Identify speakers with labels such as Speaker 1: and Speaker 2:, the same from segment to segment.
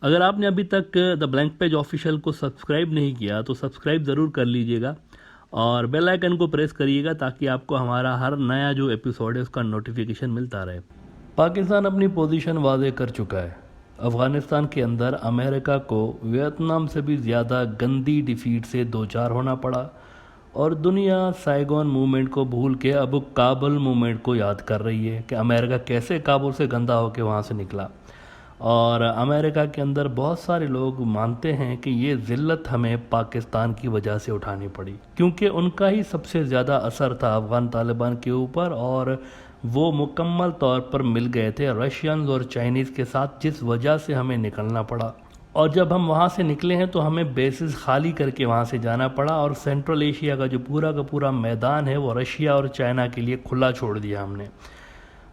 Speaker 1: अगर आपने अभी तक द ब्लैंक पेज ऑफिशियल को सब्सक्राइब नहीं किया तो सब्सक्राइब ज़रूर कर लीजिएगा और बेल आइकन को प्रेस करिएगा ताकि आपको हमारा हर नया जो एपिसोड है उसका नोटिफिकेशन मिलता रहे। पाकिस्तान अपनी पोजीशन वाज़े कर चुका है। अफ़गानिस्तान के अंदर अमेरिका को वियतनाम से भी ज़्यादा गंदी डिफीट से दो चार होना पड़ा और दुनिया साइगोन मूवमेंट को भूल के अब काबुल मूवमेंट को याद कर रही है कि अमेरिका कैसे काबुल से गंदा होकर वहाँ से निकला। और अमेरिका के अंदर बहुत सारे लोग मानते हैं कि ये ज़िल्लत हमें पाकिस्तान की वजह से उठानी पड़ी, क्योंकि उनका ही सबसे ज़्यादा असर था अफ़गान तालिबान के ऊपर और वो मुकम्मल तौर पर मिल गए थे रशियंस और चाइनीज़ के साथ, जिस वजह से हमें निकलना पड़ा। और जब हम वहाँ से निकले हैं तो हमें बेसिस खाली करके वहाँ से जाना पड़ा और सेंट्रल एशिया का पूरा मैदान है वो रशिया और चाइना के लिए खुला छोड़ दिया हमने।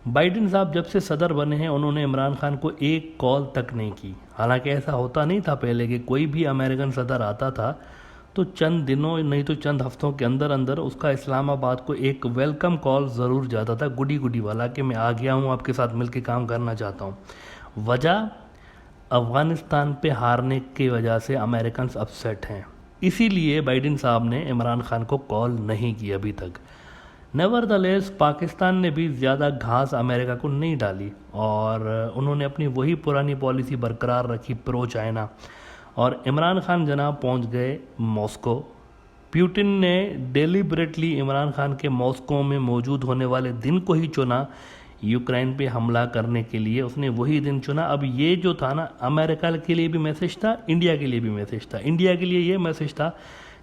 Speaker 1: बाइडेन साहब जब से सदर बने हैं उन्होंने इमरान खान को एक कॉल तक नहीं की। हालांकि ऐसा होता नहीं था पहले कि कोई भी अमेरिकन सदर आता था तो चंद दिनों नहीं तो चंद हफ्तों के अंदर अंदर उसका इस्लामाबाद को एक वेलकम कॉल ज़रूर जाता था, गुडी गुडी वाला, कि मैं आ गया हूँ, आपके साथ मिलकर काम करना चाहता हूँ। वजह अफ़गानिस्तान पे हारने की वजह से अमेरिकन अपसेट हैं, इसीलिए बाइडेन साहब ने इमरान खान को कॉल नहीं की अभी तक। नेवरदलेस पाकिस्तान ने भी ज़्यादा घास अमेरिका को नहीं डाली और उन्होंने अपनी वही पुरानी पॉलिसी बरकरार रखी प्रो चाइना। और इमरान खान जनाब पहुंच गए मॉस्को। प्यूटिन ने डेलिबरेटली इमरान खान के मॉस्को में मौजूद होने वाले दिन को ही चुना यूक्रेन पे हमला करने के लिए, उसने वही दिन चुना। अब ये जो था ना, अमेरिका के लिए भी मैसेज था, इंडिया के लिए भी मैसेज था। इंडिया के लिए ये मैसेज था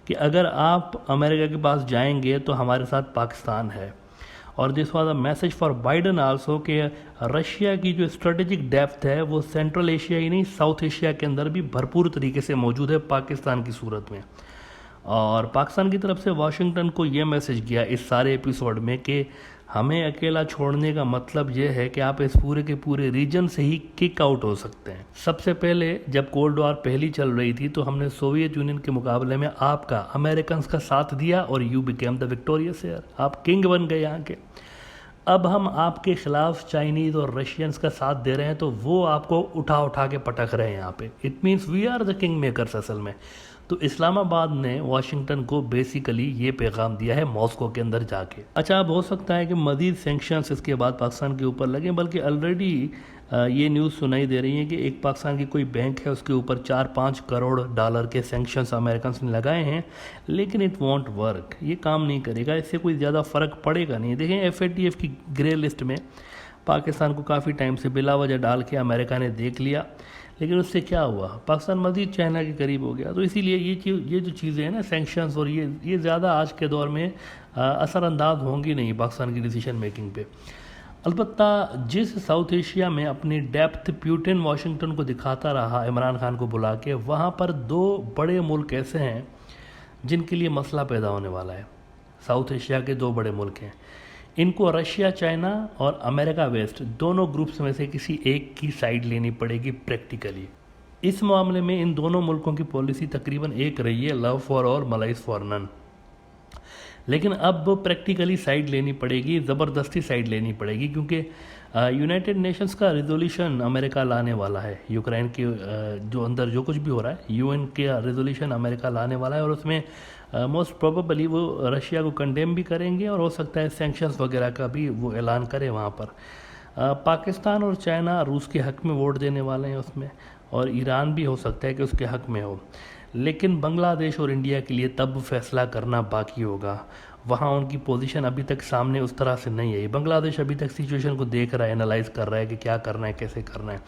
Speaker 1: कि अगर आप अमेरिका के पास जाएंगे तो हमारे साथ पाकिस्तान है। और this was a message for Biden also कि रशिया की जो स्ट्रेटेजिक डेप्थ है वो सेंट्रल एशिया ही नहीं साउथ एशिया के अंदर भी भरपूर तरीके से मौजूद है पाकिस्तान की सूरत में। और पाकिस्तान की तरफ से वाशिंगटन को ये मैसेज गया इस सारे एपिसोड में कि हमें अकेला छोड़ने का मतलब ये है कि आप इस पूरे के पूरे रीजन से ही किक आउट हो सकते हैं। सबसे पहले जब कोल्ड वॉर पहली चल रही थी तो हमने सोवियत यूनियन के मुकाबले में आपका अमेरिकन का साथ दिया और you became the victorious air, आप किंग बन गए यहाँ के। अब हम आपके खिलाफ चाइनीज़ और रशियंस का साथ दे रहे हैं तो वो आपको उठा उठा के पटक रहे हैं यहाँ पे। It means we are the king makers असल में। तो इस्लामाबाद ने वाशिंगटन को बेसिकली ये पैगाम दिया है मॉस्को के अंदर जाके। अच्छा, अब हो सकता है कि मज़ीद सैंक्शंस इसके बाद पाकिस्तान के ऊपर लगें, बल्कि ऑलरेडी ये न्यूज़ सुनाई दे रही है कि एक पाकिस्तान की कोई बैंक है उसके ऊपर 4-5 करोड़ डॉलर के सैंक्शंस अमेरिकन ने लगाए हैं, लेकिन इट वॉन्ट वर्क, ये काम नहीं करेगा, इससे कोई ज़्यादा फ़र्क पड़ेगा नहीं। देखें FATF की ग्रे लिस्ट में पाकिस्तान को काफ़ी टाइम से बिला वजह डाल के अमेरिका ने देख लिया, लेकिन उससे क्या हुआ, पाकिस्तान मज़ीद चाइना के करीब हो गया। तो इसीलिए ये जो चीज़ें हैं ना, सैंक्शंस और ये ज़्यादा आज के दौर में असरअंदाज होंगी नहीं पाकिस्तान की डिसीजन मेकिंग पे। अलबत्ता जिस साउथ एशिया में अपनी डेप्थ प्यूटिन वाशिंगटन को दिखाता रहा इमरान खान को बुला के, वहाँ पर दो बड़े मुल्क ऐसे हैं जिनके लिए मसला पैदा होने वाला है। साउथ एशिया के दो बड़े मुल्क हैं, इनको रशिया चाइना और अमेरिका वेस्ट दोनों ग्रुप्स में से किसी एक की साइड लेनी पड़ेगी प्रैक्टिकली। इस मामले में इन दोनों मुल्कों की पॉलिसी तकरीबन एक रही है, love for all malice for none. लेकिन अब प्रैक्टिकली साइड लेनी पड़ेगी, ज़बरदस्ती साइड लेनी पड़ेगी, क्योंकि यूनाइटेड नेशंस का रेजोल्यूशन अमेरिका लाने वाला है। यूक्रेन के जो अंदर जो कुछ भी हो रहा है, UN का रेजोल्यूशन अमेरिका लाने वाला है और उसमें मोस्ट प्रोबेबली वो रशिया को कंडेम भी करेंगे और हो सकता है सैंक्शंस वगैरह का भी वो ऐलान करे वहाँ पर। पाकिस्तान और चाइना रूस के हक़ में वोट देने वाले हैं उसमें, और ईरान भी हो सकता है कि उसके हक़ में हो। लेकिन बांग्लादेश और इंडिया के लिए तब फैसला करना बाकी होगा, वहाँ उनकी पोजीशन अभी तक सामने उस तरह से नहीं आई। बांग्लादेश अभी तक सिचुएशन को देख रहा है, एनालाइज कर रहा है कि क्या करना है, कैसे करना है।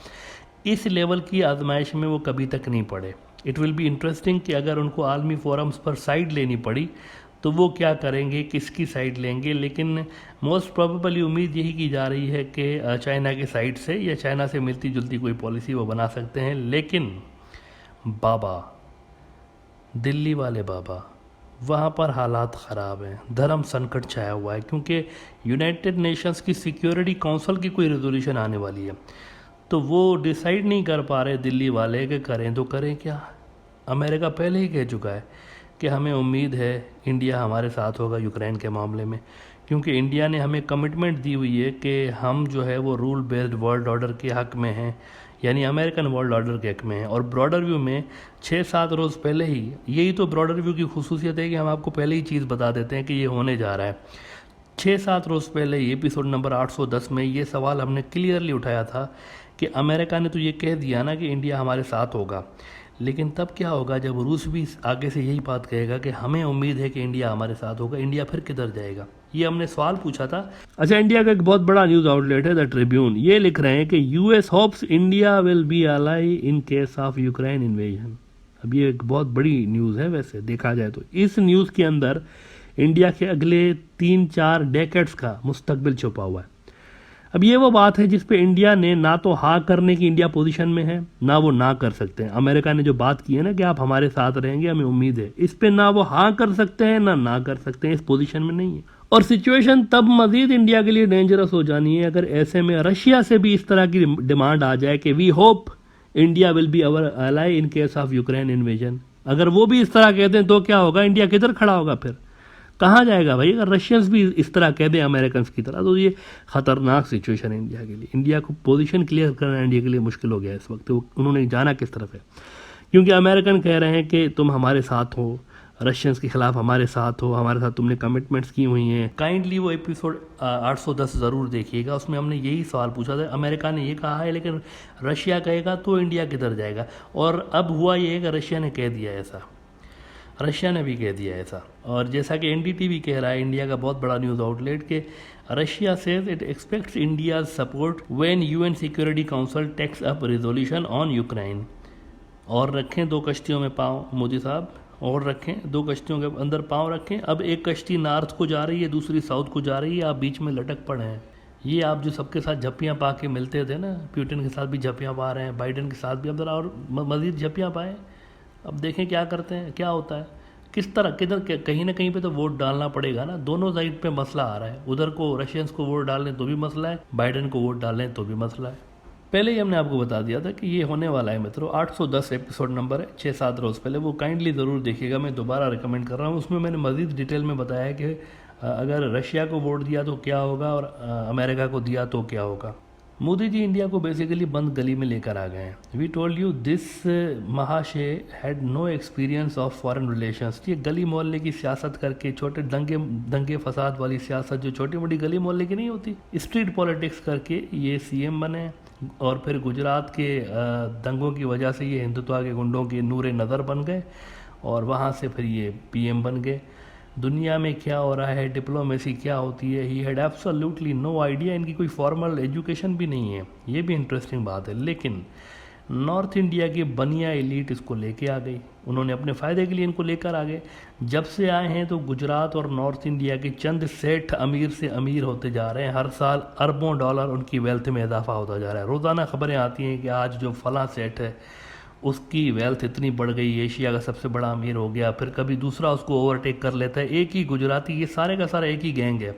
Speaker 1: इस लेवल की आजमाइश में वो कभी तक नहीं पड़े। इट विल बी इंटरेस्टिंग कि अगर उनको आलमी फोरम्स पर साइड लेनी पड़ी तो वो क्या करेंगे, किसकी साइड लेंगे। लेकिन मोस्ट प्रोबेबली उम्मीद यही की जा रही है कि चाइना के साइड से या चाइना से मिलती जुलती कोई पॉलिसी वो बना सकते हैं। लेकिन बाबा, दिल्ली वाले बाबा, वहाँ पर हालात ख़राब हैं, धर्म संकट छाया हुआ है, क्योंकि यूनाइटेड नेशंस की सिक्योरिटी काउंसिल की कोई रेजोल्यूशन आने वाली है। तो वो डिसाइड नहीं कर पा रहे दिल्ली वाले कि करें तो करें क्या। अमेरिका पहले ही कह चुका है कि हमें उम्मीद है इंडिया हमारे साथ होगा यूक्रेन के मामले में, क्योंकि इंडिया ने हमें कमिटमेंट दी हुई है कि हम जो है वो रूल बेस्ड वर्ल्ड ऑर्डर के हक़ में हैं। यानी अमेरिकन वर्ल्ड ऑर्डर के हक में है। और ब्रॉडर व्यू में 6-7 रोज़ पहले ही, यही तो ब्रॉडर व्यू की खुसूसियत है कि हम आपको पहले ही चीज़ बता देते हैं कि ये होने जा रहा है। 6-7 रोज़ पहले ही एपिसोड नंबर 810 में ये सवाल हमने क्लियरली उठाया था कि अमेरिका ने तो ये कह दिया ना कि इंडिया हमारे साथ होगा, लेकिन तब क्या होगा जब रूस भी आगे से यही बात कहेगा कि हमें उम्मीद है कि इंडिया हमारे साथ होगा, इंडिया फिर किधर जाएगा? ये हमने सवाल पूछा था। अच्छा, इंडिया का एक बहुत बड़ा न्यूज़ आउटलेट है द ट्रिब्यून, ये लिख रहे हैं कि US hopes India will be ally in case of Ukraine invasion. अब ये एक बहुत बड़ी न्यूज़ है वैसे देखा जाए तो। इस न्यूज़ के अंदर इंडिया के अगले 3-4 डेकेड्स का मुस्तकबिल छुपा हुआ है। अब ये वो बात है जिस पे इंडिया ने ना तो हाँ करने की इंडिया पोजीशन में है, ना वो ना कर सकते हैं। अमेरिका ने जो बात की है ना कि आप हमारे साथ रहेंगे, हमें उम्मीद है, इस पे ना वो हाँ कर सकते हैं ना कर सकते हैं, इस पोजीशन में नहीं है। और सिचुएशन तब मजीद इंडिया के लिए डेंजरस हो जानी है अगर ऐसे में रशिया से भी इस तरह की डिमांड आ जाए कि we hope India will be our ally in case of Ukraine invasion. अगर वो भी इस तरह कहते हैं तो क्या होगा? इंडिया किधर खड़ा होगा फिर? कहाँ जाएगा भाई? अगर रशियंस भी इस तरह कह दें अमेरिकन की तरह, तो ये खतरनाक सिचुएशन है इंडिया के लिए। इंडिया को पोजीशन क्लियर करना इंडिया के लिए मुश्किल हो गया इस वक्त। उन्होंने जाना किस तरफ है, क्योंकि अमेरिकन कह रहे हैं कि तुम हमारे साथ हो, रशियंस के खिलाफ हमारे साथ हो, हमारे साथ तुमने कमिटमेंट्स की हुई हैं। काइंडली वो एपिसोड 810 ज़रूर देखिएगा, उसमें हमने यही सवाल पूछा था। अमेरिका ने ये कहा है, लेकिन रशिया कहेगा तो इंडिया किधर जाएगा? और अब हुआ ये है कि रशिया ने कह दिया ऐसा, रशिया ने भी कह दिया ऐसा। और जैसा कि एनडीटीवी कह रहा है, इंडिया का बहुत बड़ा न्यूज़ आउटलेट, के Russia says it expects India support when UN Security Council takes up resolution on Ukraine. और रखें 2 कश्तियों में पाँव मोदी साहब, और रखें 2 कश्तियों के अंदर पाँव रखें। अब एक कश्ती नॉर्थ को जा रही है, दूसरी साउथ को जा रही है, आप बीच में लटक पड़े हैं। ये आप जो सबके साथ झप्पियाँ पा के मिलते थे ना, पुतिन के साथ भी झप्पियाँ पा रहे हैं, बाइडेन के साथ भी, अब जरा और मज़ीद झप्पियाँ पाएँ। अब देखें क्या करते हैं, क्या होता है, किस तरह किधर, कहीं ना कहीं पे तो वोट डालना पड़ेगा ना। दोनों साइड पे मसला आ रहा है, उधर को रशियंस को वोट डाल लें तो भी मसला है, बाइडेन को वोट डाल लें तो भी मसला है। पहले ही हमने आपको बता दिया था कि ये होने वाला है मित्रों। 810 एपिसोड नंबर है, 6-7 रोज़ पहले, वो काइंडली ज़रूर देखिएगा। मैं दोबारा रिकमेंड कर रहा हूँ। उसमें मैंने मज़ीद डिटेल में बताया है कि अगर रशिया को वोट दिया तो क्या होगा और अमेरिका को दिया तो क्या होगा। मोदी जी इंडिया को बेसिकली बंद गली में लेकर आ गए हैं। वी टोल्ड यू दिस महाशय had no experience of foreign relations. ये गली मोहल्ले की सियासत करके, छोटे दंगे फसाद वाली सियासत जो छोटी मोटी गली मोहल्ले की नहीं होती, स्ट्रीट पॉलिटिक्स करके ये सीएम बने। और फिर गुजरात के दंगों की वजह से ये हिंदुत्व के गुंडों के नूरे नज़र बन गए, और वहाँ से फिर ये पीएम बन गए। दुनिया में क्या हो रहा है, डिप्लोमेसी क्या होती है, he had absolutely no idea. इनकी कोई फॉर्मल एजुकेशन भी नहीं है, ये भी इंटरेस्टिंग बात है। लेकिन नॉर्थ इंडिया की बनिया एलीट इसको लेके आ गई, उन्होंने अपने फ़ायदे के लिए इनको लेकर आ गए। जब से आए हैं तो गुजरात और नॉर्थ इंडिया के चंद सेठ अमीर से अमीर होते जा रहे हैं। हर साल अरबों डॉलर उनकी वेल्थ में इजाफा होता जा रहा है। रोज़ाना खबरें आती हैं कि आज जो फलां सेठ है उसकी वेल्थ इतनी बढ़ गई, एशिया का सबसे बड़ा अमीर हो गया, फिर कभी दूसरा उसको ओवरटेक कर लेता है। एक ही गुजराती, ये सारे का सारा एक ही गैंग है।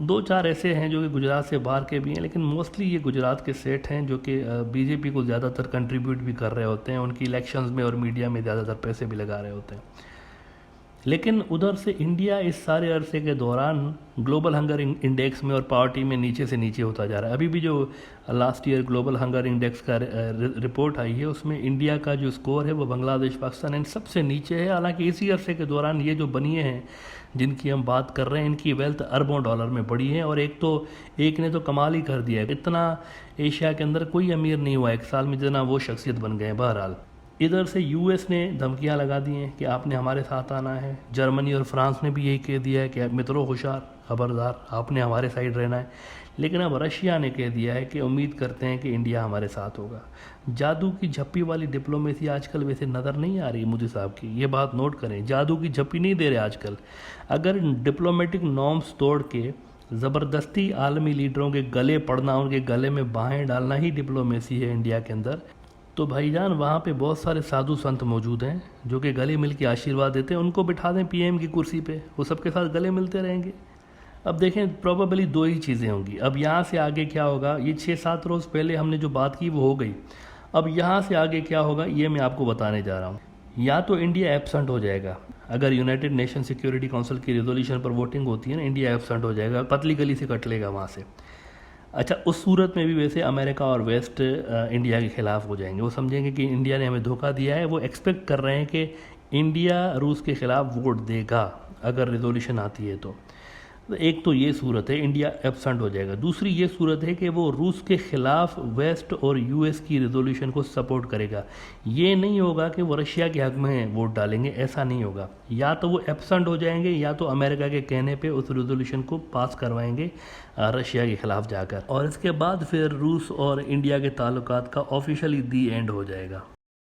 Speaker 1: 2-4 ऐसे हैं जो कि गुजरात से बाहर के भी हैं, लेकिन मोस्टली ये गुजरात के सेठ हैं जो कि बीजेपी को ज़्यादातर कंट्रीब्यूट भी कर रहे होते हैं, उनकी इलेक्शंस में और मीडिया में ज़्यादातर पैसे भी लगा रहे होते हैं। लेकिन उधर से इंडिया इस सारे अरसे के दौरान ग्लोबल हंगर इंडेक्स में और पावर्टी में नीचे से नीचे होता जा रहा है। अभी भी जो last year global hunger index का रिपोर्ट आई है, उसमें इंडिया का जो स्कोर है वो बांग्लादेश, पाकिस्तान इन सबसे नीचे है। हालांकि इसी अरसे के दौरान ये जो बनिए हैं जिनकी हम बात कर रहे हैं, इनकी वेल्थ अरबों डॉलर में बढ़ी है। और एक ने तो कमाल ही कर दिया है, इतना एशिया के अंदर कोई अमीर नहीं हुआ 1 साल में जितना वो शख्सियत बन गए हैं। बहरहाल इधर से यूएस ने धमकियां लगा दी हैं कि आपने हमारे साथ आना है। जर्मनी और फ्रांस ने भी यही कह दिया है कि मित्रों होशियार, खबरदार, आपने हमारे साइड रहना है। लेकिन अब रशिया ने कह दिया है कि उम्मीद करते हैं कि इंडिया हमारे साथ होगा। जादू की झप्पी वाली डिप्लोमेसी आजकल वैसे नज़र नहीं आ रही मोदी साहब की, ये बात नोट करें। जादू की झप्पी नहीं दे रहे आजकल। अगर डिप्लोमेटिक नॉर्म्स तोड़ के ज़बरदस्ती आलमी लीडरों के गले पड़ना, उनके गले में बाहें डालना ही डिप्लोमेसी है इंडिया के अंदर, तो भाईजान वहाँ पे बहुत सारे साधु संत मौजूद हैं जो कि गले मिल के आशीर्वाद देते हैं। उनको बिठा दें पीएम की कुर्सी पे, वो सबके साथ गले मिलते रहेंगे। अब देखें, प्रोबेबली 2 ही चीज़ें होंगी। अब यहाँ से आगे क्या होगा, ये 6-7 रोज़ पहले हमने जो बात की वो हो गई। अब यहाँ से आगे क्या होगा ये मैं आपको बताने जा रहा हूँ। या तो इंडिया एब्सेंट हो जाएगा, अगर यूनाइटेड नेशन सिक्योरिटी काउंसिल की रेजोल्यूशन पर वोटिंग होती है ना, इंडिया एब्सेंट हो जाएगा, पतली गली से कट लेगा वहाँ से। अच्छा, उस सूरत में भी वैसे अमेरिका और वेस्ट इंडिया के खिलाफ हो जाएंगे। वो समझेंगे कि इंडिया ने हमें धोखा दिया है। वो एक्सपेक्ट कर रहे हैं कि इंडिया रूस के खिलाफ वोट देगा अगर रिजोल्यूशन आती है तो एक तो ये सूरत है, इंडिया एब्सेंट हो जाएगा। दूसरी ये सूरत है कि वो रूस के खिलाफ वेस्ट और यूएस की रिजोल्यूशन को सपोर्ट करेगा। ये नहीं होगा कि वो रशिया के हक में वोट डालेंगे, ऐसा नहीं होगा। या तो वो एब्सेंट हो जाएंगे या तो अमेरिका के कहने पे उस रिजोल्यूशन को पास करवाएंगे रशिया के खिलाफ जाकर, और इसके बाद फिर रूस और इंडिया के ताल्लुकात का ऑफिशियली दी एंड हो जाएगा।